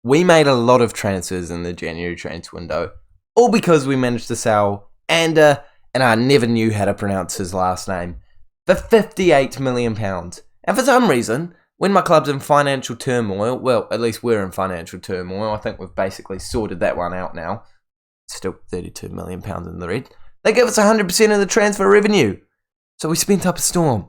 We made a lot of transfers in the January transfer window, all because we managed to sell and I never knew how to pronounce his last name, for £58 million. And for some reason, when my club's in financial turmoil, well, at least we're in financial turmoil, I think we've basically sorted that one out now, still £32 million in the red, they give us 100% of the transfer revenue. So we spent up a storm.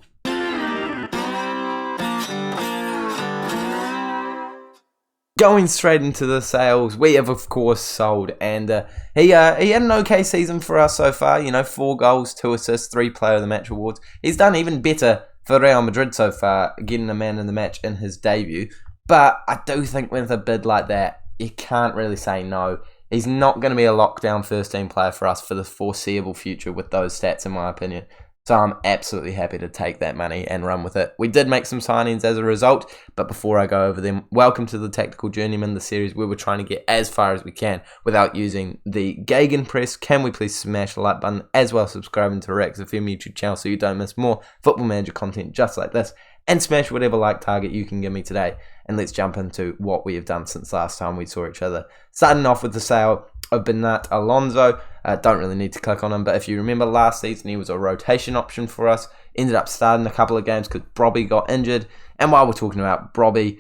Going straight into the sales, we have of course sold, and he had an okay season for us so far. 4 goals, 2 assists, 3 Player of the Match awards. He's done even better for Real Madrid so far, getting a man in the match in his debut. But I do think with a bid like that, you can't really say no. He's not going to be a lockdown first-team player for us for the foreseeable future with those stats, in my opinion. So I'm absolutely happy to take that money and run with it. We did make some signings as a result, but before I go over them, welcome to the Tactical Journeyman, the series where we're trying to get as far as we can without using the gegenpress. Can we please smash the like button, as well as subscribing to Rex FM YouTube channel so you don't miss more Football Manager content just like this, and smash whatever like target you can give me today. And let's jump into what we have done since last time we saw each other. Starting off with the sale of Bernat Alonso. Don't really need to click on him, but if you remember last season, he was a rotation option for us. Ended up starting a couple of games because Brobby got injured. And while we're talking about Brobby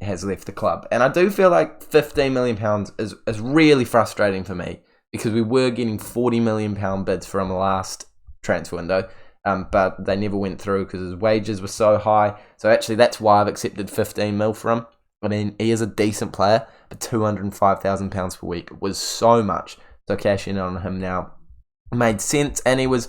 has left the club. And I do feel like £15 million is really frustrating for me, because we were getting £40 million bids from last transfer window. But they never went through because his wages were so high. So actually that's why I've accepted 15 mil from him. I mean, he is a decent player, but £205,000 per week was so much. So cashing in on him now made sense, and he was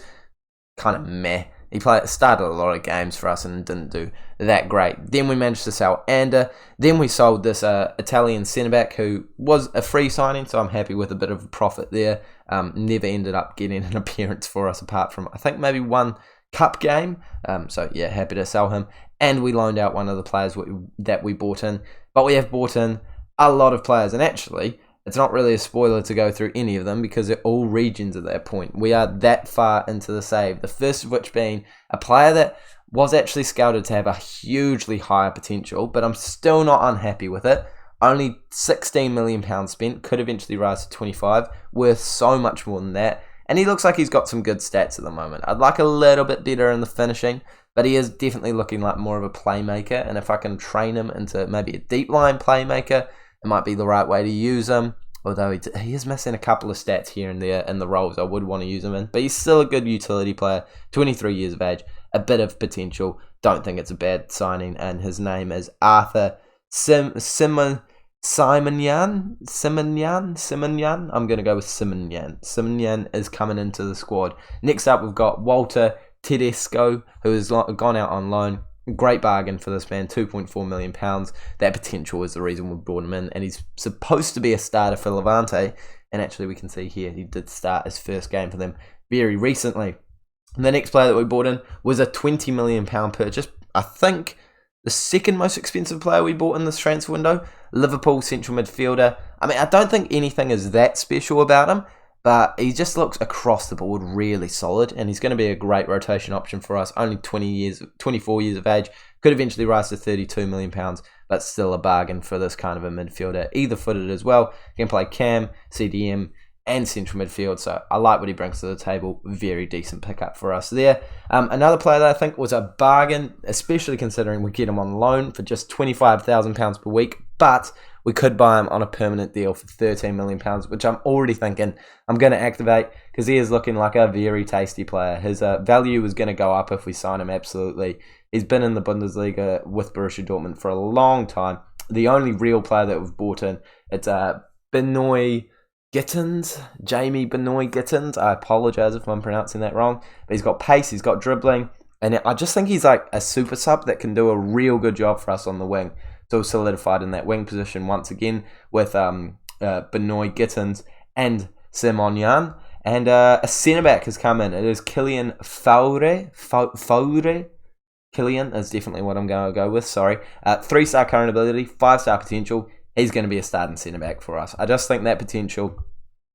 kind of meh. He started a lot of games for us and didn't do that great. Then we managed to sell Ander. Then we sold this Italian centre-back who was a free signing, so I'm happy with a bit of a profit there. Never ended up getting an appearance for us apart from, I think, maybe one cup game. So yeah, happy to sell him. And we loaned out one of the players that we bought in. But we have bought in a lot of players, and actually, it's not really a spoiler to go through any of them because they're all regions at that point. We are that far into the save. The first of which being a player that was actually scouted to have a hugely higher potential, but I'm still not unhappy with it. Only £16 million spent, could eventually rise to 25, worth so much more than that. And he looks like he's got some good stats at the moment. I'd like a little bit better in the finishing, but he is definitely looking like more of a playmaker. And if I can train him into maybe a deep line playmaker, it might be the right way to use him. Although he is missing a couple of stats here and there in the roles I would want to use him in. But he's still a good utility player, 23 years of age, a bit of potential. Don't think it's a bad signing. And his name is Arthur Simonyan. I'm going to go with Simonyan. Simonyan is coming into the squad. Next up, we've got Walter Tedesco, who has gone out on loan. Great bargain for this man, £2.4 million. That potential is the reason we brought him in, and he's supposed to be a starter for Levante. And actually, we can see here he did start his first game for them very recently. And the next player that we bought in was a £20 million purchase. I think the second most expensive player we bought in this transfer window, Liverpool central midfielder. I mean, I don't think anything is that special about him, but he just looks across the board really solid, and he's going to be a great rotation option for us. Only 24 years of age, could eventually rise to £32 million, but still a bargain for this kind of a midfielder. Either-footed as well, can play cam, CDM, and central midfield, so I like what he brings to the table. Very decent pickup for us there. Another player that I think was a bargain, especially considering we get him on loan for just £25,000 per week, but we could buy him on a permanent deal for £13 million, which I'm already thinking I'm going to activate because he is looking like a very tasty player. His value is going to go up if we sign him, absolutely. He's been in the Bundesliga with Borussia Dortmund for a long time. The only real player that we've bought in, it's Benoit Gittins, Jamie Benoit Gittins. I apologise if I'm pronouncing that wrong, but he's got pace, he's got dribbling, and I just think he's like a super sub that can do a real good job for us on the wing. So solidified in that wing position once again with Benoit Gittins and Simonyan. And a centre-back has come in. It is Kylian Faure. Kylian is definitely what I'm going to go with, sorry. 3-star current ability, 5-star potential. He's going to be a starting centre-back for us. I just think that potential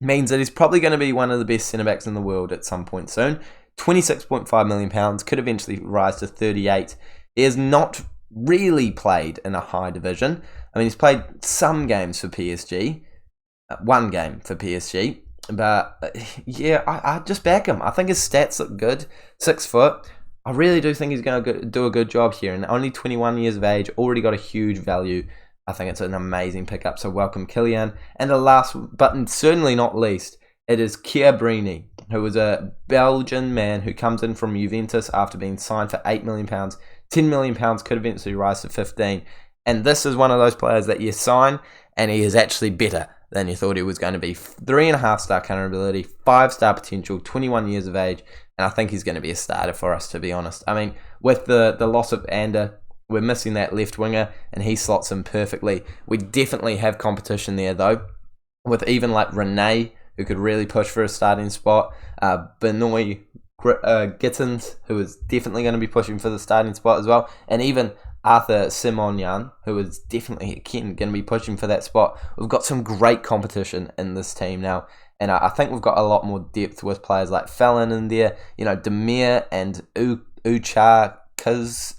means that he's probably going to be one of the best centre-backs in the world at some point soon. £26.5 million, could eventually rise to 38. He has not really played in a high division. I mean, he's played some games for PSG, one game for PSG, but yeah, I just back him. I think his stats look good. 6 foot. I really do think he's going to do a good job here. And only 21 years of age, already got a huge value. I think it's an amazing pickup. So welcome, Kylian. And the last, but certainly not least, it is Chiabrini, who was a Belgian man who comes in from Juventus after being signed for £8 million. £10 million could eventually rise to 15. And this is one of those players that you sign, and he is actually better than you thought he was going to be. 3.5-star counter ability, 5-star potential, 21 years of age, and I think he's going to be a starter for us, to be honest. I mean, with the loss of Ander, we're missing that left winger, and he slots in perfectly. We definitely have competition there, though, with even like Rene, who could really push for a starting spot, Benoit Gittins, who is definitely going to be pushing for the starting spot as well, and even Arthur Simonian, who is definitely, again, going to be pushing for that spot. We've got some great competition in this team now, and I think we've got a lot more depth with players like Fallon in there, Demir and Ucharkaz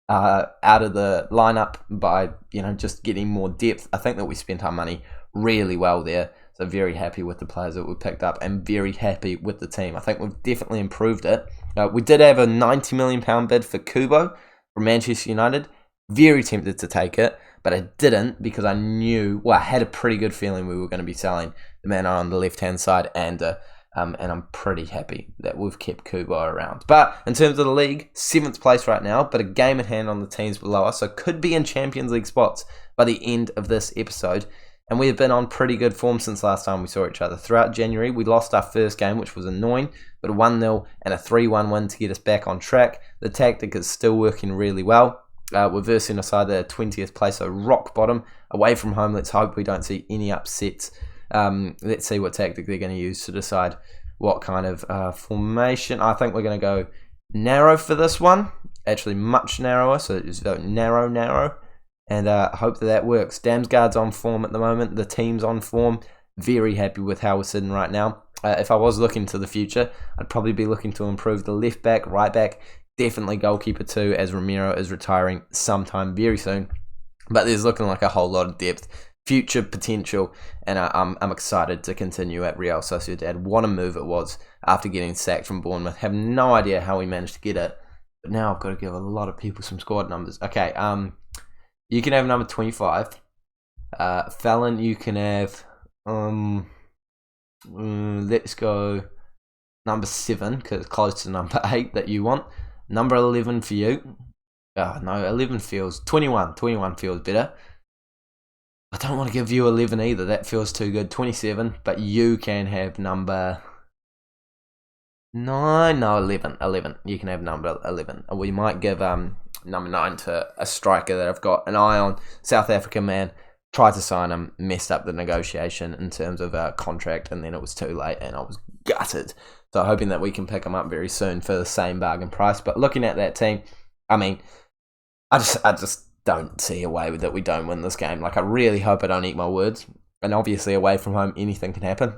out of the lineup by, just getting more depth. I think that we spent our money really well there. So very happy with the players that we picked up and very happy with the team. I think we've definitely improved it. We did have a £90 million bid for Kubo from Manchester United. Very tempted to take it, but I didn't because I had a pretty good feeling we were going to be selling the man on the left-hand side, and I'm pretty happy that we've kept Kubo around. But in terms of the league, 7th place right now, but a game at hand on the teams below us, so could be in Champions League spots by the end of this episode. And we have been on pretty good form since last time we saw each other. Throughout January, we lost our first game, which was annoying, but a 1-0 and a 3-1 win to get us back on track. The tactic is still working really well. We're versing a side that are 20th place, so rock bottom, away from home. Let's hope we don't see any upsets. Let's see what tactic they're going to use to decide what kind of formation. I think we're going to go narrow for this one. Actually, much narrower, so just vote narrow. And hope that works. Damsgaard's on form at the moment. The team's on form. Very happy with how we're sitting right now. If I was looking to the future, I'd probably be looking to improve the left back, right back, definitely goalkeeper too, as Ramiro is retiring sometime very soon. But there's looking like a whole lot of depth, future potential, and I'm excited to continue at Real Sociedad. What a move it was after getting sacked from Bournemouth. Have no idea how we managed to get it, but now I've got to give a lot of people some squad numbers. Okay, you can have number 25. Fallon, you can have, let's go number 7, because it's close to number 8 that you want. Number 11 for you. Oh, no, 11 feels, 21 feels better. I don't want to give you 11 either, that feels too good. 27, but you can have number... No, 11. You can have number 11. We might give number 9 to a striker that I've got an eye on. South African man. Tried to sign him, messed up the negotiation in terms of a contract, and then it was too late, and I was gutted. So hoping that we can pick him up very soon for the same bargain price. But looking at that team, I mean, I just don't see a way that we don't win this game. Like, I really hope I don't eat my words. And obviously, away from home, anything can happen.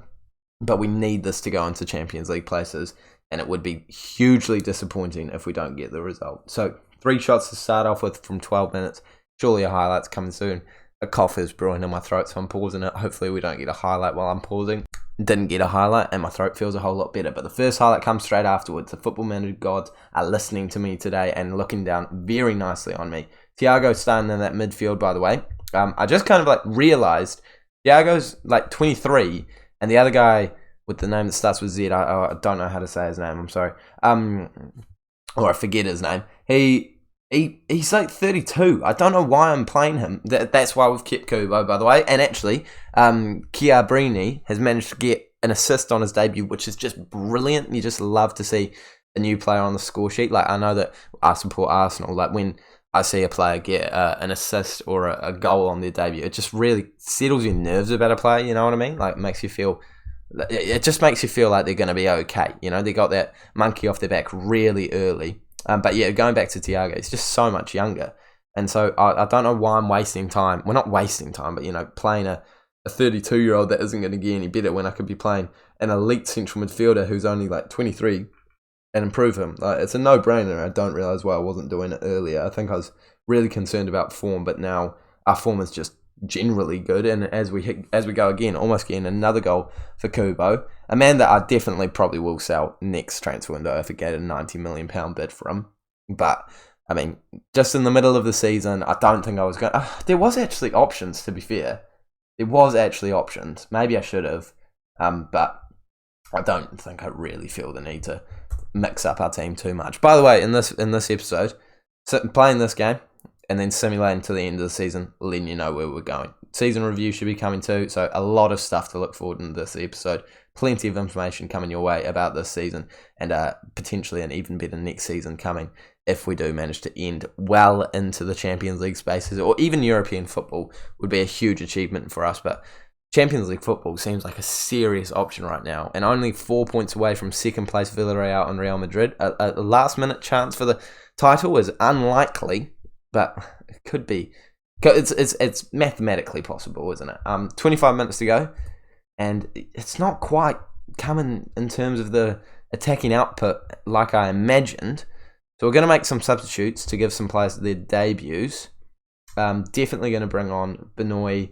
But we need this to go into Champions League places, and it would be hugely disappointing if we don't get the result. So 3 shots to start off with from 12 minutes. Surely a highlight's coming soon. A cough is brewing in my throat, so I'm pausing it. Hopefully we don't get a highlight while I'm pausing. Didn't get a highlight, and my throat feels a whole lot better. But the first highlight comes straight afterwards. The football manager gods are listening to me today and looking down very nicely on me. Thiago starting in that midfield, by the way. I just kind of realised Thiago's 23, and the other guy with the name that starts with Z, I don't know how to say his name, I'm sorry. Or I forget his name. He's 32. I don't know why I'm playing him. That's why we've kept Kubo, by the way. And actually, Chiabrini has managed to get an assist on his debut, which is just brilliant. You just love to see a new player on the score sheet. I know that I support Arsenal. When I see a player get an assist or a goal on their debut, it just really settles your nerves about a player. You know what I mean? It just makes you feel like they're going to be okay. They got that monkey off their back really early. But yeah, going back to Thiago, he's just so much younger. And so I don't know why I'm wasting time. Well, not wasting time, but, playing a 32-year-old that isn't going to get any better when I could be playing an elite central midfielder who's only 23 and improve him. It's a no-brainer. I don't realise why I wasn't doing it earlier. I think I was really concerned about form, but now our form is just generally good. And as we go again, almost getting another goal for Kubo, a man that I definitely probably will sell next transfer window if I get a £90 million bid for him. But I mean, just in the middle of the season, I don't think I was going. There was actually options, to be fair. There was actually options. Maybe I should have, but I don't think I really feel the need to mix up our team too much. By the way, in this episode, playing this game and then simulating to the end of the season, letting you know where we're going. Season review should be coming too, so a lot of stuff to look forward in this episode. Plenty of information coming your way about this season, and potentially an even better next season coming if we do manage to end well into the Champions League spaces, or even European football would be a huge achievement for us. But Champions League football seems like a serious option right now, and only 4 points away from second place Villarreal and Real Madrid. A last-minute chance for the title is unlikely, but it could be. It's mathematically possible, isn't it? 25 minutes to go, and it's not quite coming in terms of the attacking output like I imagined. So we're going to make some substitutes to give some players their debuts. Definitely going to bring on Benoit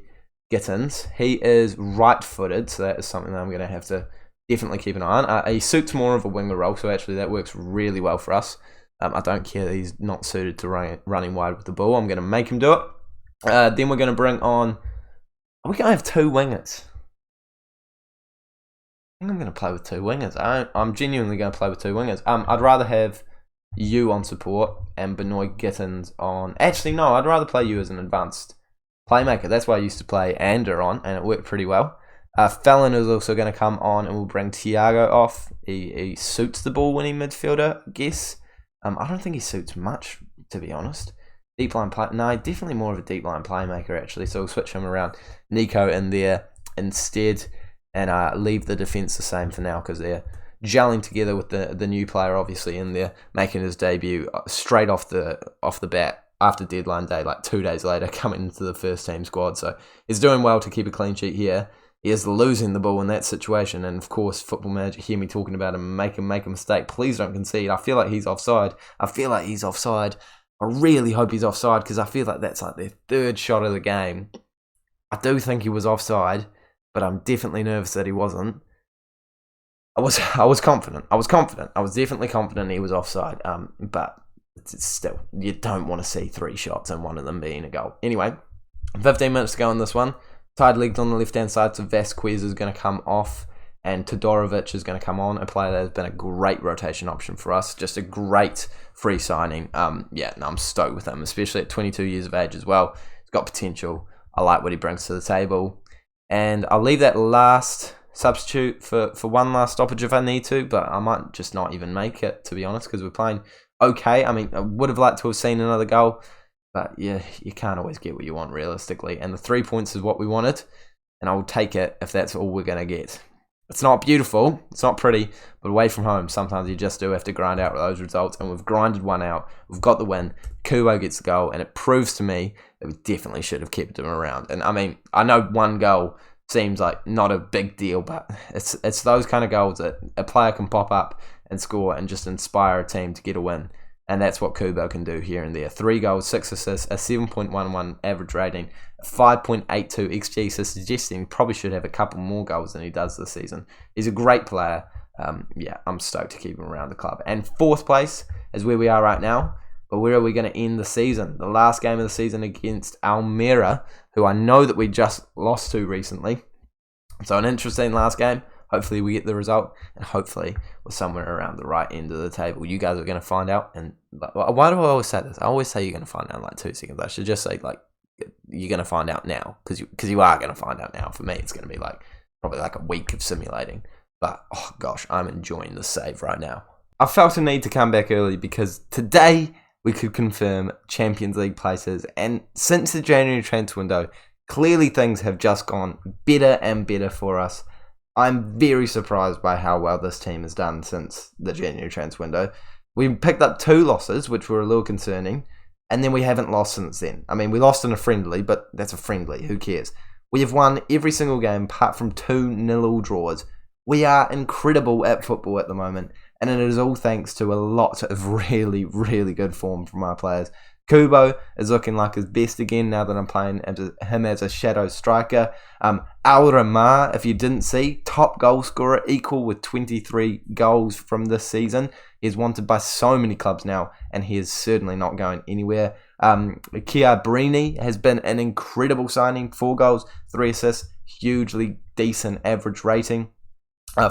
Gittins. He is right-footed, so that is something that I'm going to have to definitely keep an eye on. He suits more of a winger role, so actually that works really well for us. I don't care that he's not suited to running wide with the ball. I'm going to make him do it. Then we're going to bring on... Are we going to have two wingers? I think I'm going to play with two wingers. I'm genuinely going to play with two wingers. I'd rather have you on support and Benoit Gittins on... Actually, no, I'd rather play you as an advanced playmaker. That's why I used to play Ander on, and it worked pretty well. Fallon is also going to come on, and we'll bring Thiago off. He suits the ball-winning midfielder, I guess. I don't think he suits much, to be honest. Deep line play... No, definitely more of a deep line playmaker, actually, so we'll switch him around. Nico in there instead, and leave the defence the same for now, because they're gelling together with the new player obviously in there, making his debut straight off the bat after deadline day, like 2 days later, coming into the first team squad. So he's doing well to keep a clean sheet here. He is losing the ball in that situation, and of course, Football Manager, hear me talking about him, make a mistake. Please don't concede. I feel like he's offside. I really hope he's offside, because I feel like that's like their third shot of the game. I do think he was offside, but I'm definitely nervous that he wasn't. I was confident. I was definitely confident he was offside. But it's still, you don't want to see three shots and one of them being a goal. Anyway, 15 minutes to go on this one. Tied legged on the left-hand side, so Vasquez is going to come off, and Todorovic is going to come on, a player that has been a great rotation option for us. Just a great free signing. I'm stoked with him, especially at 22 years of age as well. He's got potential. I like what he brings to the table. And I'll leave that last substitute for one last stoppage if I need to, but I might just not even make it, to be honest, because we're playing okay. I mean, I would have liked to have seen another goal, but yeah, you can't always get what you want realistically. And the 3 points is what we wanted, and I will take it if that's all we're going to get. It's not beautiful, it's not pretty, but away from home, sometimes you just do have to grind out those results, and we've grinded one out. We've got the win. Kubo gets the goal, and it proves to me that we definitely should have kept him around. And I mean, I know one goal seems like not a big deal, but it's those kind of goals that a player can pop up and score and just inspire a team to get a win. And that's what Kubo can do here and there. 3 goals, 6 assists, a 7.11 average rating, a 5.82 XG, so suggesting he probably should have a couple more goals than he does this season. He's a great player. I'm stoked to keep him around the club. And 4th place is where we are right now. But where are we going to end the season? The last game of the season against Almere, who I know that we just lost to recently. So an interesting last game. Hopefully we get the result, and hopefully we're somewhere around the right end of the table. You guys are going to find out. And why do I always say this? I always say you're going to find out in like 2 seconds. I should just say like you're going to find out now, because you are going to find out now. For me, it's going to be like probably like a week of simulating. But oh gosh, I'm enjoying the save right now. I felt a need to come back early because today we could confirm Champions League places, and since the January transfer window, clearly things have just gone better and better for us. I'm very surprised by how well this team has done since the January transfer window. We picked up 2 losses, which were a little concerning, and then we haven't lost since then. I mean, we lost in a friendly, but that's a friendly. Who cares? We have won every single game apart from 2 0-all draws. We are incredible at football at the moment, and it is all thanks to a lot of really, really good form from our players. Kubo is looking like his best again now that I'm playing him as a shadow striker. Vanarama, if you didn't see, top goal scorer, equal with 23 goals from this season. He's wanted by so many clubs now, and he is certainly not going anywhere. Chiabrini has been an incredible signing. 4 goals, 3 assists, hugely decent average rating.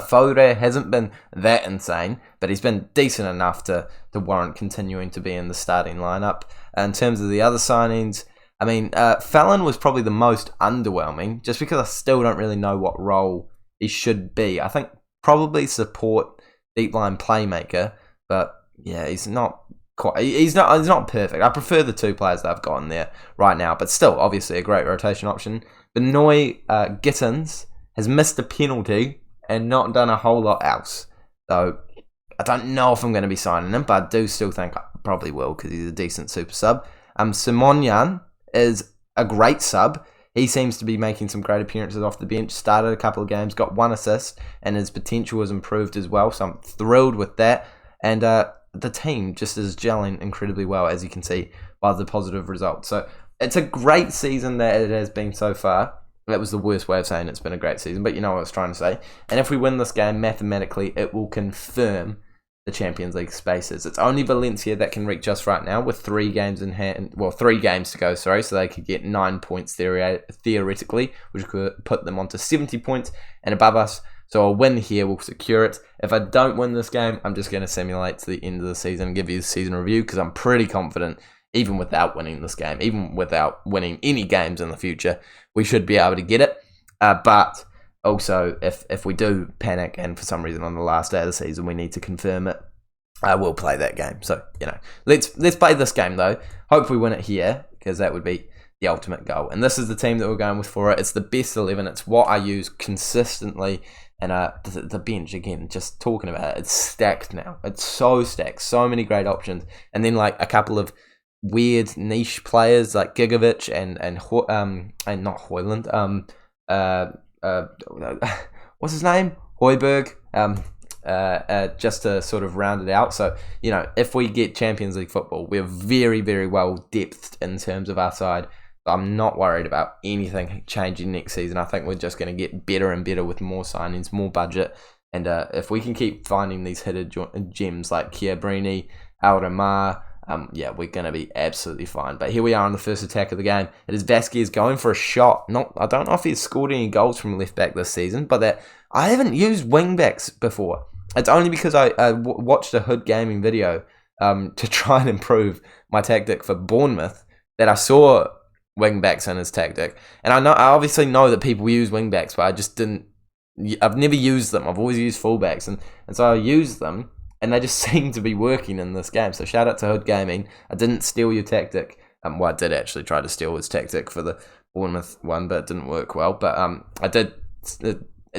Fodor hasn't been that insane, but he's been decent enough to warrant continuing to be in the starting lineup. In terms of the other signings, I mean, Fallon was probably the most underwhelming, just because I still don't really know what role he should be. I think probably support deep line playmaker, but yeah, he's not perfect. I prefer the 2 players that I've got in there right now, but still, obviously, a great rotation option. Benoit Gittins has missed a penalty and not done a whole lot else. So I don't know if I'm going to be signing him, but I do still think I probably will because he's a decent super sub. Simonyan is a great sub. He seems to be making some great appearances off the bench. Started a couple of games, got 1 assist, and his potential has improved as well. So I'm thrilled with that. And the team just is gelling incredibly well, as you can see by the positive results. So it's a great season that it has been so far. That was the worst way of saying it's been a great season, but you know what I was trying to say. And if we win this game, mathematically, it will confirm the Champions League spaces. It's only Valencia that can reach us right now with 3 games in hand. Well, 3 games to go, so they could get 9 points theoretically, which could put them onto 70 points and above us. So a win here will secure it. If I don't win this game, I'm just going to simulate to the end of the season and give you the season review, because I'm pretty confident, even without winning this game, even without winning any games in the future, we should be able to get it. But also, if we do panic and for some reason on the last day of the season we need to confirm it, I will play that game. So, let's play this game though. Hope we win it here, because that would be the ultimate goal. And this is the team that we're going with for it. It's the best 11. It's what I use consistently. And the bench, again, just talking about it, it's stacked now. It's so stacked. So many great options. And then like a couple of weird niche players like Gigovic and not Hoyland. What's his name? Højbjerg. Just to sort of round it out. So, if we get Champions League football, we're very, very well depthed in terms of our side. I'm not worried about anything changing next season. I think we're just going to get better and better with more signings, more budget. And if we can keep finding these hidden gems like Chiabrini, Aldemar, we're going to be absolutely fine. But here we are on the first attack of the game. It is Vasquez going for a shot. I don't know if he's scored any goals from left back this season, but that I haven't used wing backs before. It's only because I watched a Hood Gaming video to try and improve my tactic for Bournemouth that I saw wing backs in his tactic. And I obviously know that people use wing backs, but I just didn't. I've never used them. I've always used fullbacks, and so I used them. And they just seem to be working in this game. So shout out to Hood Gaming. I didn't steal your tactic. I did actually try to steal his tactic for the Bournemouth one, but it didn't work well. But I did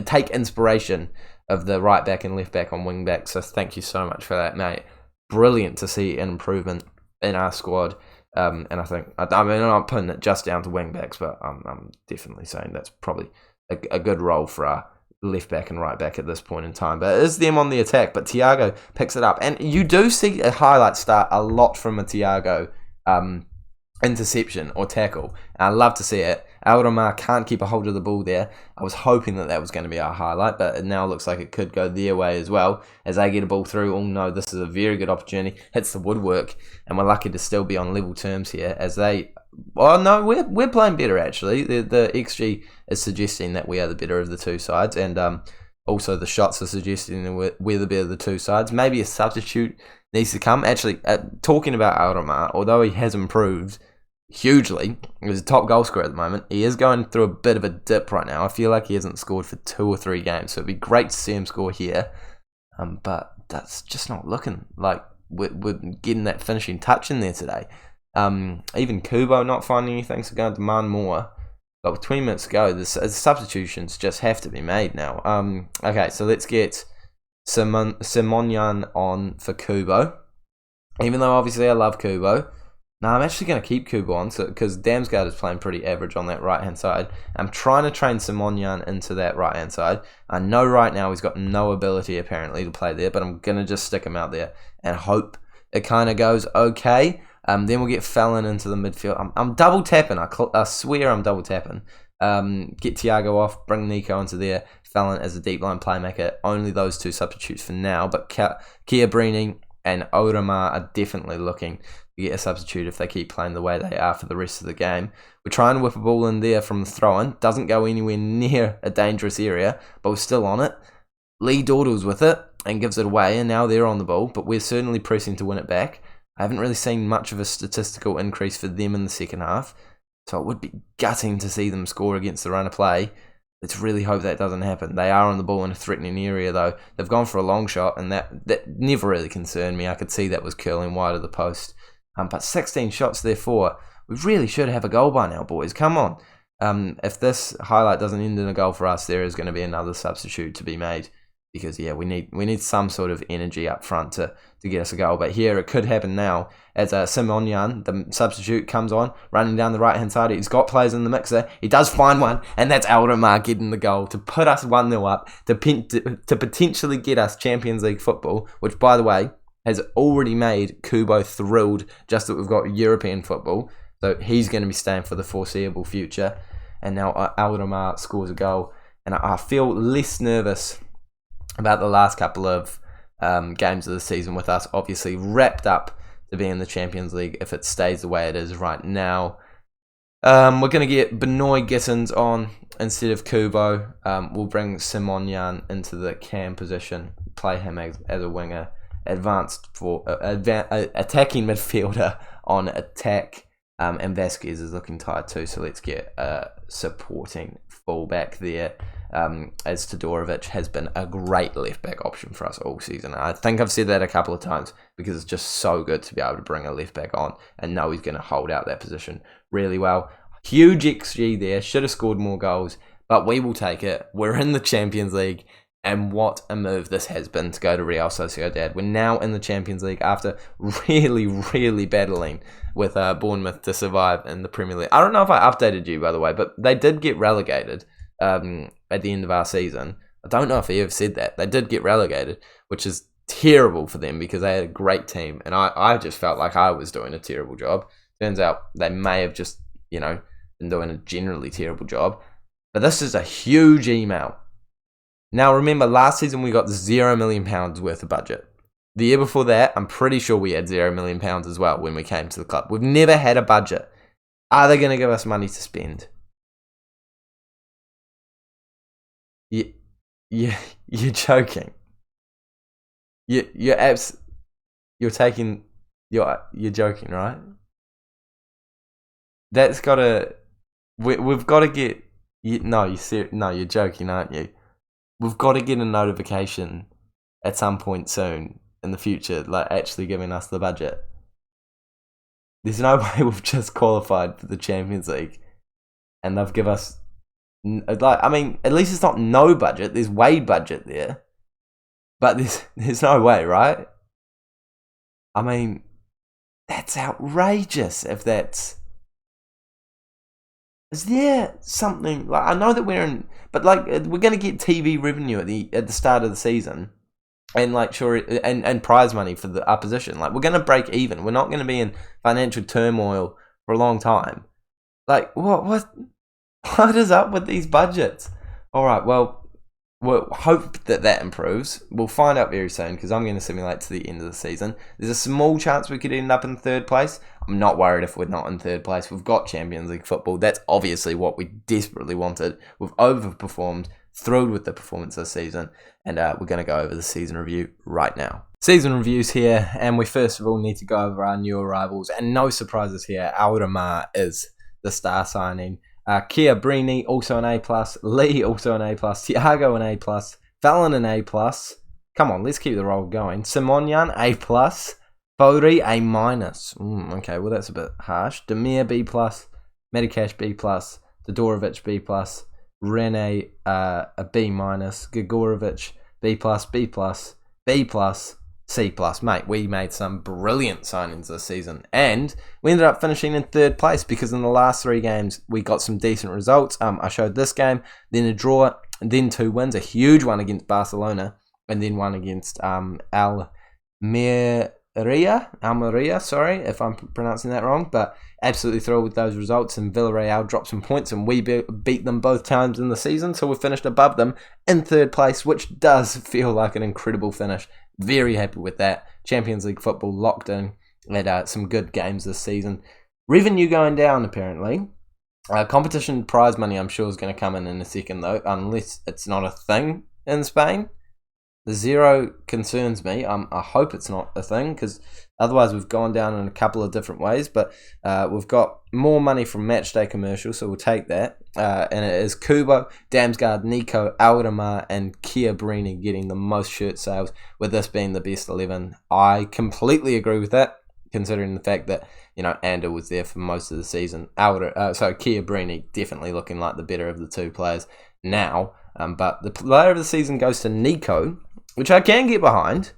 take inspiration of the right back and left back on wing back. So thank you so much for that, mate. Brilliant to see an improvement in our squad. And I think, I'm not putting it just down to wing backs, but I'm definitely saying that's probably a good role for our left back and right back at this point in time. But it is them on the attack, but Thiago picks it up. And you do see a highlight start a lot from a Thiago interception or tackle. And I love to see it. Aldemar can't keep a hold of the ball there. I was hoping that was going to be our highlight, but it now looks like it could go their way as well. As they get a ball through, oh no, this is a very good opportunity. Hits the woodwork, and we're lucky to still be on level terms here as they... Oh no, we're playing better actually. The XG is suggesting that we are the better of the two sides, and also the shots are suggesting that we're the better of the two sides. Maybe a substitute needs to come. Actually, talking about Aldemar, although he has improved hugely, he's a top goal scorer at the moment, he is going through a bit of a dip right now. I feel like he hasn't scored for 2 or 3 games, so it'd be great to see him score here. But that's just not looking like we're getting that finishing touch in there today. Even Kubo not finding anything, so going to demand more. But with 20 minutes to go, the substitutions just have to be made now. Okay, so let's get Simonyan on for Kubo. Even though obviously I love Kubo. No, I'm actually going to keep Kubo on because Damsgaard is playing pretty average on that right-hand side. I'm trying to train Simonyan into that right-hand side. I know right now he's got no ability apparently to play there, but I'm going to just stick him out there and hope it kind of goes okay. Then we'll get Fallon into the midfield. I'm double tapping. I swear I'm double tapping. Get Thiago off, bring Nico into there. Fallon as a deep line playmaker. Only those two substitutes for now. But Chiabrini and Odemar are definitely looking to get a substitute if they keep playing the way they are for the rest of the game. We're trying to whip a ball in there from the throw-in. Doesn't go anywhere near a dangerous area, but we're still on it. Lee dawdles with it and gives it away, and now they're on the ball, but we're certainly pressing to win it back. I haven't really seen much of a statistical increase for them in the second half, so it would be gutting to see them score against the run of play. Let's really hope that doesn't happen. They are on the ball in a threatening area, though. They've gone for a long shot, and that never really concerned me. I could see that was curling wide of the post. But 16 shots, therefore, we really should have a goal by now, boys. Come on. If this highlight doesn't end in a goal for us, there is going to be another substitute to be made. Because, yeah, we need some sort of energy up front to get us a goal. But here, it could happen now as Simonyan, the substitute, comes on, running down the right-hand side. He's got players in the mixer. He does find one, and that's Aldemar getting the goal to put us 1-0 up, to potentially get us Champions League football, which, by the way, has already made Kubo thrilled just that we've got European football. So he's going to be staying for the foreseeable future. And now Aldemar scores a goal. And I feel less nervous about the last couple of games of the season with us obviously wrapped up to be in the Champions League if it stays the way it is right now. We're going to get Benoit Gittins on instead of Kubo. We'll bring Simonyan into the cam position, play him as a winger, attacking midfielder on attack. And Vasquez is looking tired too, so let's get a supporting fullback there. As Todorovic has been a great left-back option for us all season. I think I've said that a couple of times because it's just so good to be able to bring a left-back on and know he's going to hold out that position really well. Huge XG there, should have scored more goals, but we will take it. We're in the Champions League, and what a move this has been to go to Real Sociedad. We're now in the Champions League after really, really battling with Bournemouth to survive in the Premier League. I don't know if I updated you, by the way, but they did get relegated at the end of our season. I don't know if I ever said that. They did get relegated, which is terrible for them because they had a great team, and I just felt like I was doing a terrible job. Turns out they may have just, been doing a generally terrible job. But this is a huge email. Now remember, last season we got £0 million worth of budget. The year before that, I'm pretty sure we had £0 million as well when we came to the club. We've never had a budget. Are they going to give us money to spend? You're joking. You're joking, right? That's gotta. We've got to get. You're joking, aren't you? We've got to get a notification at some point soon in the future, like actually giving us the budget. There's no way we've just qualified for the Champions League, and they've given us. At least it's not no budget. There's way budget there, but there's no way, right? That's outrageous. If that's, is there something like, I know that we're in, but we're going to get TV revenue at the start of the season, and and prize money for the opposition. We're going to break even. We're not going to be in financial turmoil for a long time. What is up with these budgets? All right, well, we'll hope that improves. We'll find out very soon because I'm going to simulate to the end of the season. There's a small chance we could end up in third place. I'm not worried if we're not in third place. We've got Champions League football. That's obviously what we desperately wanted. We've overperformed, thrilled with the performance this season, and we're going to go over the season review right now. Season reviews here, and we first of all need to go over our new arrivals, and no surprises here. Aldemar is the star signing. Chiabrini, also an A+, Lee, also an A+, Thiago, an A+, Fallon, an A+. Come on, let's keep the roll going. Simonyan, A+, Fodri, A-. Okay, well, that's a bit harsh. Demir, B+, Medikash, B+, Todorovic, B+, Rene, a B-, Gregorovic, B+, B+, B+, C+. Mate, we made some brilliant signings this season, and we ended up finishing in third place because in the last 3 games we got some decent results. I showed this game, then a draw, then 2 wins, a huge one against Barcelona, and then one against Almeria, sorry if I'm pronouncing that wrong, but absolutely thrilled with those results. And Villarreal dropped some points, and we beat them both times in the season, so we finished above them in third place, which does feel like an incredible finish. Very happy with that. Champions League football locked in. Had some good games this season. Revenue going down, apparently. Competition prize money, I'm sure, is going to come in a second, though, unless it's not a thing in Spain. The zero concerns me. I hope it's not a thing, because otherwise we've gone down in a couple of different ways. But we've got more money from Matchday commercial, so we'll take that. And it is Kubo, Damsgaard, Nico, Aldemar, and Chiabrini getting the most shirt sales, with this being the best 11. I completely agree with that, considering the fact that, you know, Ander was there for most of the season. Chiabrini definitely looking like the better of the two players now. But the player of the season goes to Nico, which I can get behind.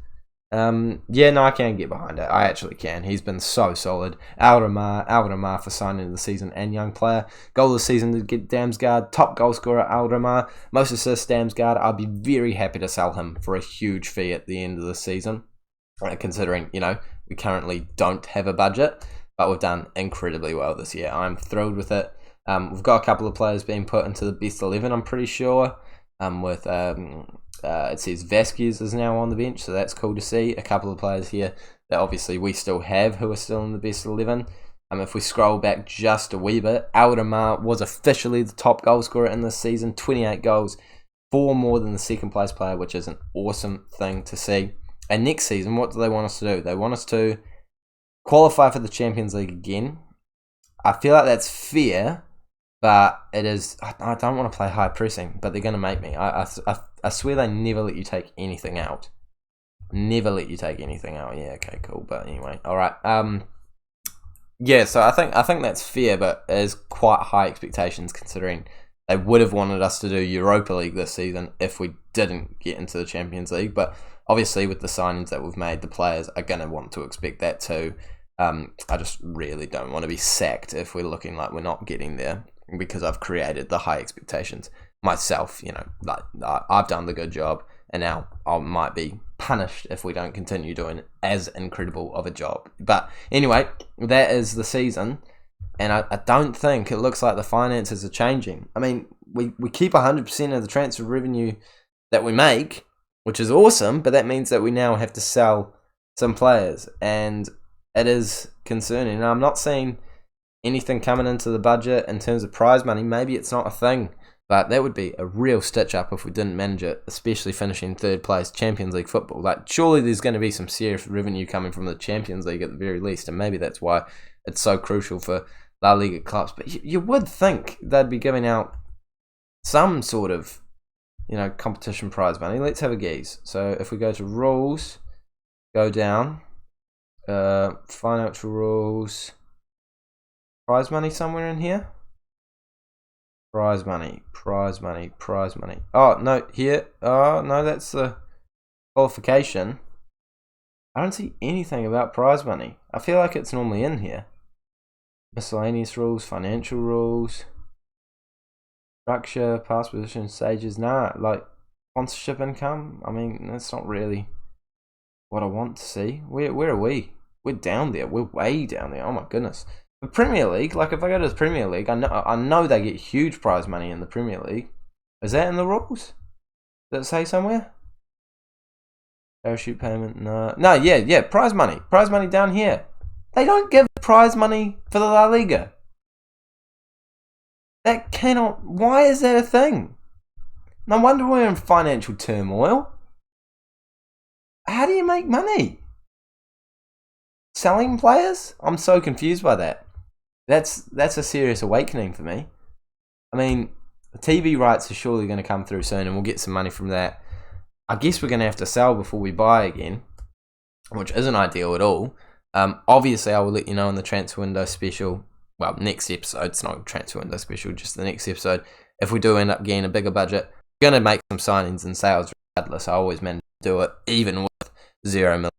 I can get behind it. I actually can. He's been so solid. Aldemar for signing of the season and young player. Goal of the season to get Damsgaard. Top goal scorer Aldemar. Most assists Damsgaard. I'll be very happy to sell him for a huge fee at the end of the season, considering, you know, we currently don't have a budget, but we've done incredibly well this year. I'm thrilled with it. We've got a couple of players being put into the best 11, I'm pretty sure. It says Vasquez is now on the bench, so that's cool to see. A couple of players here that obviously we still have who are still in the best 11. If we scroll back just a wee bit, Aldemar was officially the top goal scorer in this season, 28 goals, 4 more than the second place player, which is an awesome thing to see. And next season, what do they want us to do? They want us to qualify for the Champions League again. I feel like that's fair, but it is. I don't want to play high pressing, but they're going to make me. I swear they never let you take anything out. Never let you take anything out. Yeah, okay, cool. But anyway, all right. Yeah, so I think that's fair, but it is quite high expectations, considering they would have wanted us to do Europa League this season if we didn't get into the Champions League. But obviously, with the signings that we've made, the players are going to want to expect that too. I just really don't want to be sacked if we're looking like we're not getting there, because I've created the high expectations myself. You know, like I've done the good job, and now I might be punished if we don't continue doing as incredible of a job. But anyway, that is the season, and I don't think it looks like the finances are changing. I mean, we keep 100% of the transfer revenue that we make, which is awesome, but that means that we now have to sell some players, and it is concerning. And I'm not seeing anything coming into the budget in terms of prize money. Maybe it's not a thing, but that would be a real stitch up if we didn't manage it, especially finishing third place Champions League football. Like, surely there's going to be some serious revenue coming from the Champions League at the very least, and maybe that's why it's so crucial for La Liga clubs. But you would think they'd be giving out some sort of, you know, competition prize money. Let's have a gaze. So if we go to rules, go down, financial rules, prize money somewhere in here. Prize money. Oh, no, here. Oh, no, that's the qualification. I don't see anything about prize money. I feel like it's normally in here. Miscellaneous rules, financial rules, structure, past position, stages. Nah, like sponsorship income. I mean, that's not really what I want to see. Where are we? We're down there. We're way down there. Oh my goodness. The Premier League, like if I go to the Premier League, I know they get huge prize money in the Premier League. Is that in the rules? Does it say somewhere? Parachute payment? No. No, yeah, prize money. Prize money down here. They don't give prize money for the La Liga. That cannot... Why is that a thing? No wonder we're in financial turmoil. How do you make money? Selling players? I'm so confused by that. That's a serious awakening for me. I mean, the TV rights are surely going to come through soon, and we'll get some money from that. I guess we're going to have to sell before we buy again, which isn't ideal at all. Obviously, I will let you know in the transfer window special. Well, next episode. It's not a transfer window special, just the next episode. If we do end up getting a bigger budget, we're going to make some signings and sales regardless. I always manage to do it, even with £0 million.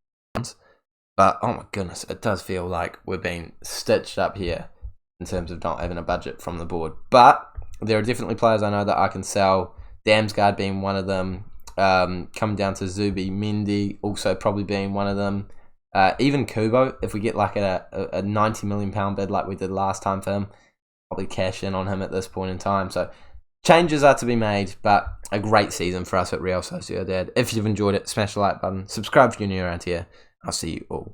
But, oh my goodness, it does feel like we're being stitched up here in terms of not having a budget from the board. But there are definitely players I know that I can sell. Damsgaard being one of them. Coming down to Zubi Mendy also probably being one of them. Even Kubo, if we get like a £90 million bid like we did last time for him, probably cash in on him at this point in time. So changes are to be made, but a great season for us at Real Sociedad. If you've enjoyed it, smash the like button, subscribe if you're new around here. I'll see you all.